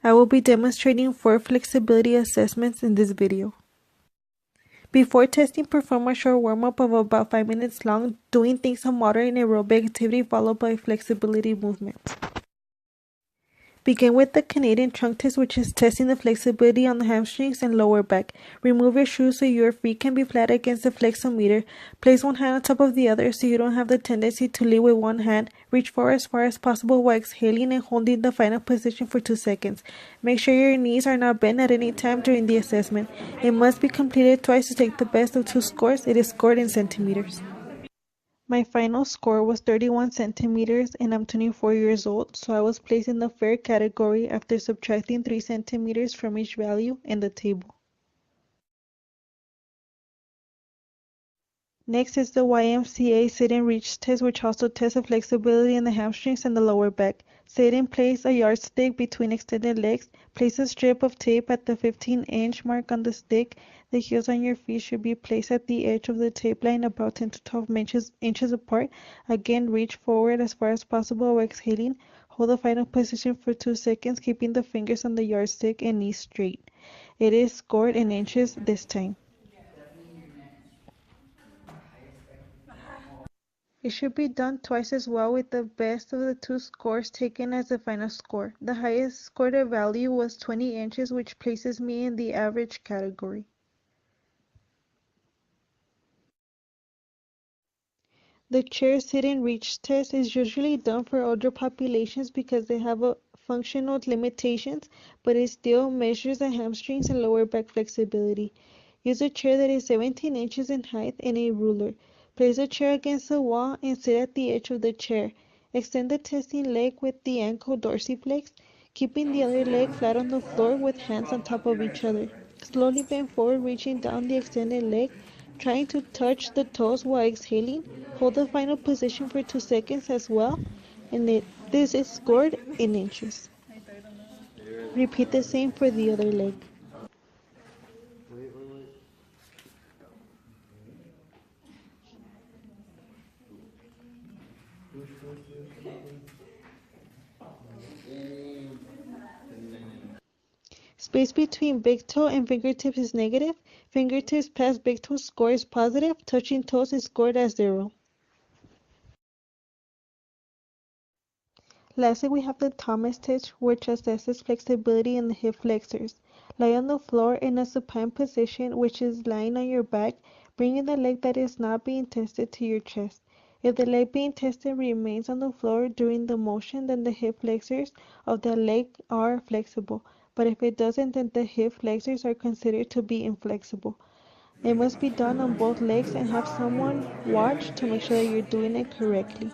I will be demonstrating 4 flexibility assessments in this video. Before testing, perform a short warm-up of about 5 minutes long, doing things of moderate aerobic activity followed by flexibility movements. Begin with the Canadian trunk test, which is testing the flexibility on the hamstrings and lower back. Remove your shoes so your feet can be flat against the flexometer. Place one hand on top of the other so you don't have the tendency to lead with one hand. Reach forward as far as possible while exhaling and holding the final position for 2 seconds. Make sure your knees are not bent at any time during the assessment. It must be completed twice to take the best of 2 scores. It is scored in centimeters. My final score was 31 centimeters and I'm 24 years old, so I was placed in the fair category after subtracting 3 centimeters from each value in the table. Next is the YMCA sit and reach test, which also tests the flexibility in the hamstrings and the lower back. Sit and place a yardstick between extended legs. Place a strip of tape at the 15-inch mark on the stick. The heels on your feet should be placed at the edge of the tape line about 10 to 12 inches apart. Again, reach forward as far as possible while exhaling. Hold the final position for 2 seconds, keeping the fingers on the yardstick and knees straight. It is scored in inches this time. It should be done twice as well with the best of the 2 scores taken as the final score. The highest scored value was 20 inches, which places me in the average category. The chair sit and reach test is usually done for older populations because they have functional limitations, but it still measures the hamstrings and lower back flexibility. Use a chair that is 17 inches in height and a ruler. Place the chair against the wall and sit at the edge of the chair. Extend the testing leg with the ankle dorsiflex, keeping the other leg flat on the floor with hands on top of each other. Slowly bend forward, reaching down the extended leg, trying to touch the toes while exhaling. Hold the final position for 2 seconds as well, and this is scored in inches. Repeat the same for the other leg. Space between big toe and fingertips is negative. Fingertips past big toe score is positive. Touching toes is scored as 0. Lastly, we have the Thomas test, which assesses flexibility in the hip flexors. Lie on the floor in a supine position, which is lying on your back, bringing the leg that is not being tested to your chest. If the leg being tested remains on the floor during the motion, then the hip flexors of the leg are flexible. But if it doesn't, then the hip flexors are considered to be inflexible. It must be done on both legs and have someone watch to make sure that you're doing it correctly.